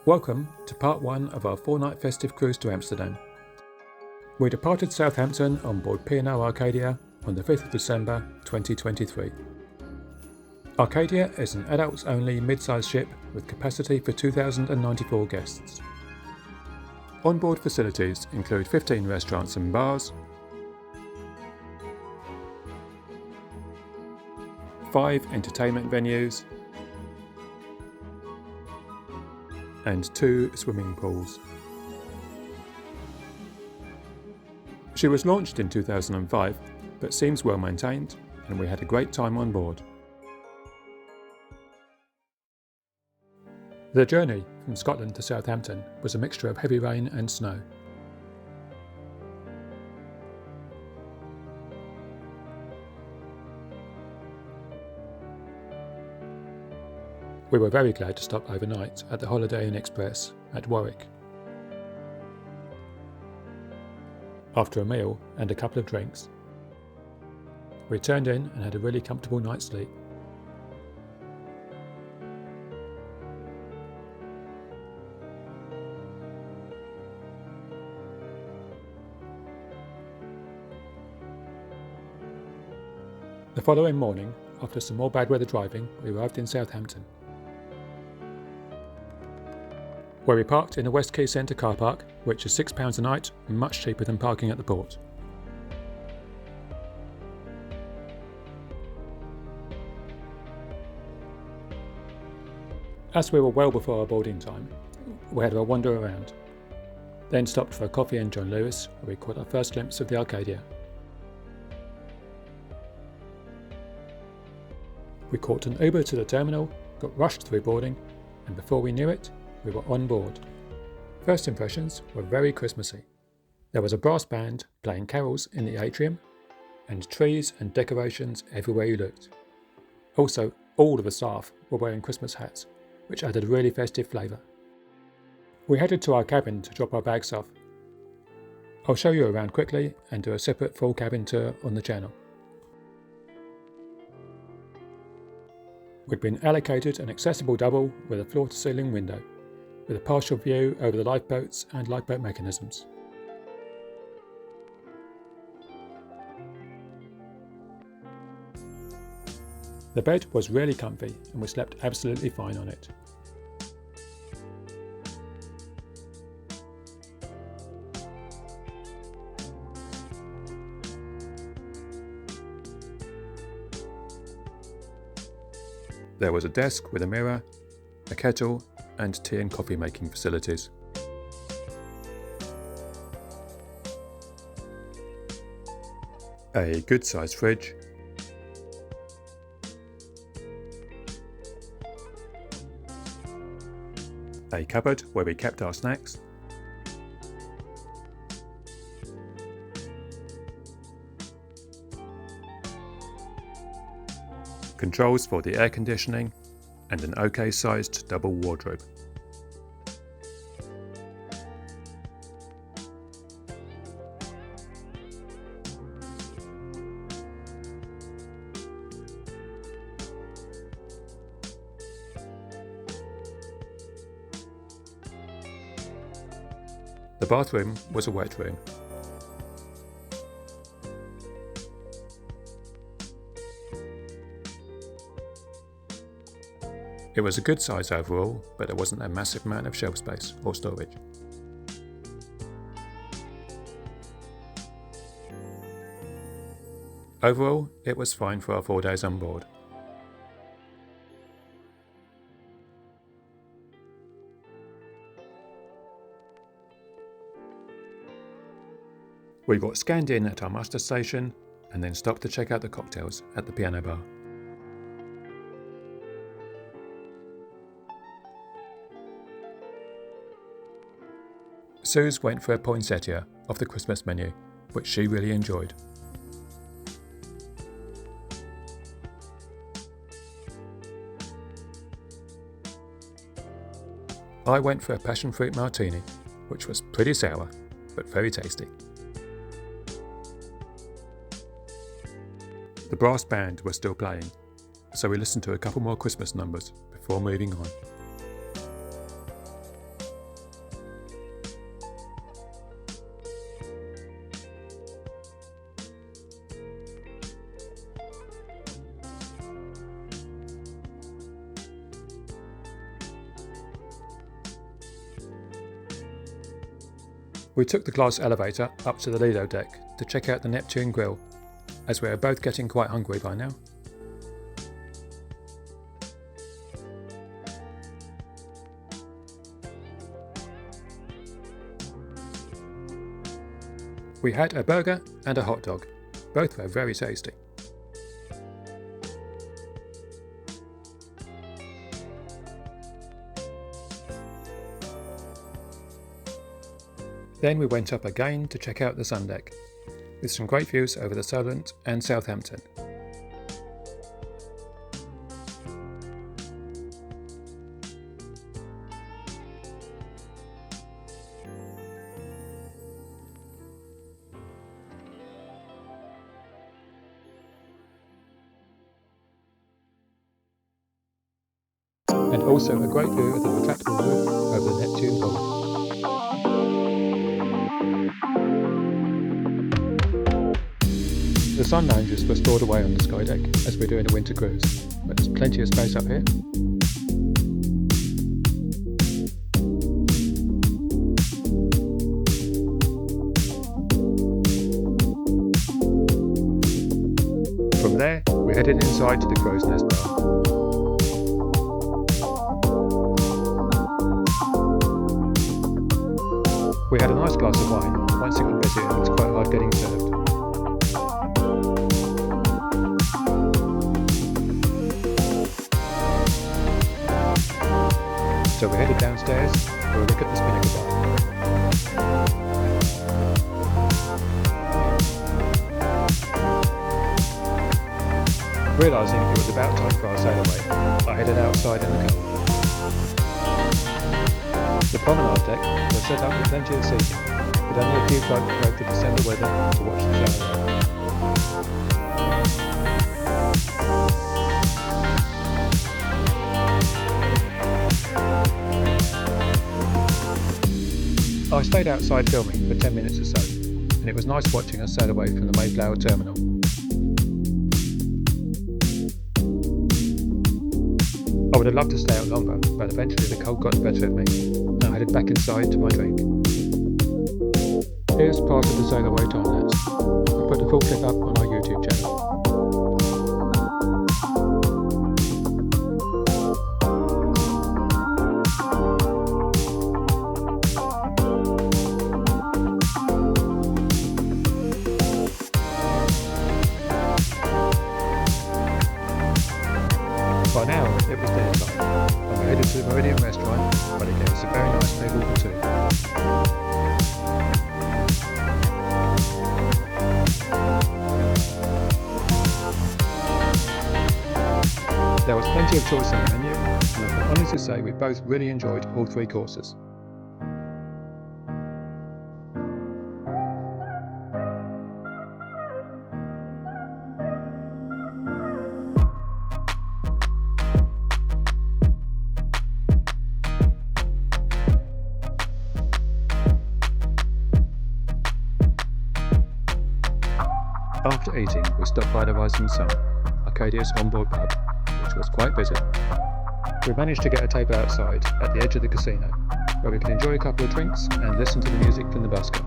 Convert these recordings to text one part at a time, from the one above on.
Welcome to part 1 of our 4-night festive cruise to Amsterdam. We departed Southampton on board P&O Arcadia on the 5th of December 2023. Arcadia is an adults-only mid-sized ship with capacity for 2,094 guests. On-board facilities include 15 restaurants and bars, 5 entertainment venues, and 2 swimming pools. She was launched in 2005, but seems well maintained, and we had a great time on board. The journey from Scotland to Southampton was a mixture of heavy rain and snow. We were very glad to stop overnight at the Holiday Inn Express at Warwick. After a meal and a couple of drinks, we turned in and had a really comfortable night's sleep. The following morning, after some more bad weather driving, we arrived in Southampton, where we parked in the West Quay Centre car park, which is £6 a night, much cheaper than parking at the port. As we were well before our boarding time, we had a wander around, then stopped for a coffee in John Lewis, where we caught our first glimpse of the Arcadia. We caught an Uber to the terminal, got rushed through boarding, and before we knew it, we were on board. First impressions were very Christmassy. There was a brass band playing carols in the atrium, and trees and decorations everywhere you looked. Also, all of the staff were wearing Christmas hats, which added a really festive flavour. We headed to our cabin to drop our bags off. I'll show you around quickly and do a separate full cabin tour on the channel. We'd been allocated an accessible double with a floor-to-ceiling window, with a partial view over the lifeboats and lifeboat mechanisms. The bed was really comfy and we slept absolutely fine on it. There was a desk with a mirror, a kettle, and tea and coffee making facilities. A good sized fridge, a cupboard where we kept our snacks, controls for the air conditioning, and an OK-sized double wardrobe. The bathroom was a wet room. It was a good size overall, but there wasn't a massive amount of shelf space or storage. Overall, it was fine for our 4 days on board. We got scanned in at our muster station and then stopped to check out the cocktails at the piano bar. Suze went for a poinsettia off the Christmas menu, which she really enjoyed. I went for a passion fruit martini, which was pretty sour, but very tasty. The brass band were still playing, so we listened to a couple more Christmas numbers before moving on. We took the glass elevator up to the Lido deck to check out the Neptune grill, as we are both getting quite hungry by now. We had a burger and a hot dog. Both were very tasty. Then we went up again to check out the sun deck, with some great views over the Solent and Southampton. And also a great view of the retractable roof over the Neptune pool. The sun lounges were stored away on the sky deck as we're doing a winter cruise, but there's plenty of space up here. From there, we headed inside to the crow's nest bar. We had a nice glass of wine. Once it got busy, it was quite hard getting served. So we headed downstairs for a look at the Spinnaker bar. Realising it was about time for our sail away, I headed outside in the cold. The promenade deck was set up with plenty of seating, with only a few folk broke the December weather to watch the show. I stayed outside filming for 10 minutes or so, and it was nice watching us sail away from the Mayflower terminal. I would have loved to stay out longer, but eventually the cold got the better of me, and I headed back inside to my drink. Here's part of the sail away time lapse. We put the full clip up on our YouTube channel. By now, it was dinner time, and we headed to the Meridian restaurant, where they gave us a very nice table for two. There was plenty of choice on the menu, and I can honestly say we both really enjoyed all three courses. After eating, we stopped by the Rising Sun, Arcadia's onboard pub, which was quite busy. We managed to get a table outside, at the edge of the casino, where we could enjoy a couple of drinks and listen to the music from the busker.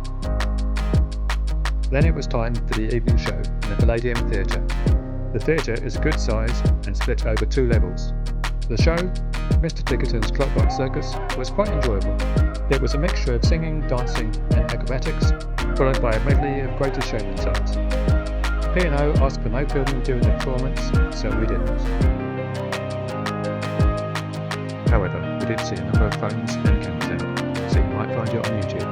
Then it was time for the evening show in the Palladium Theatre. The theatre is a good size and split over 2 levels. The show, Mr. Tickerton's Clockwork Circus, was quite enjoyable. It was a mixture of singing, dancing and acrobatics, followed by a medley of Greatest Showman songs. P&O asked for no filming during the performance, so we didn't. However, we did see a number of phones and cameras out, so you might find it on YouTube.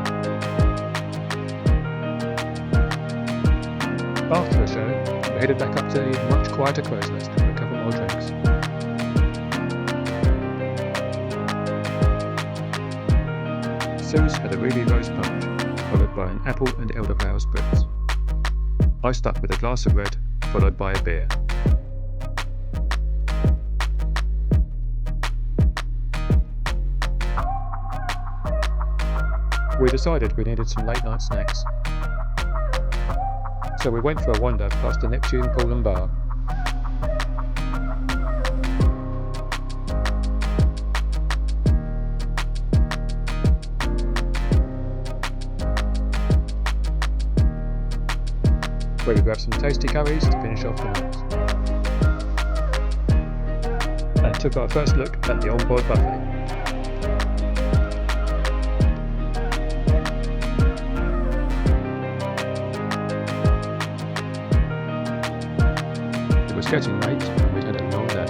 After the show, we headed back up to the much quieter crow's nest for a couple more drinks. Suze had a ruby rose punch, followed by an apple and elderflower spritz. I stuck with a glass of red, followed by a beer. We decided we needed some late night snacks, so we went for a wander past the Neptune pool and bar. where we grabbed some tasty curries to finish off the night, and took our first look at the onboard buffet. It was getting late and we'd had a long day,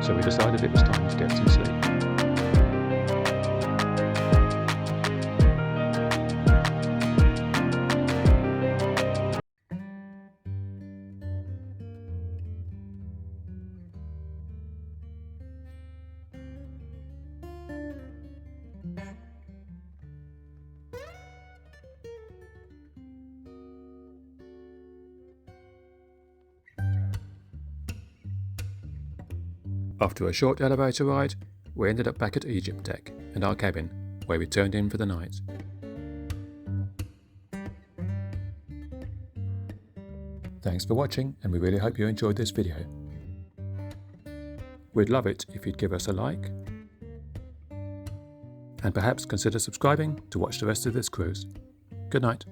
so we decided it was time to get some sleep. After a short elevator ride, we ended up back at Egypt Deck and our cabin, where we turned in for the night. Thanks for watching, and we really hope you enjoyed this video. We'd love it if you'd give us a like, and perhaps consider subscribing to watch the rest of this cruise. Good night.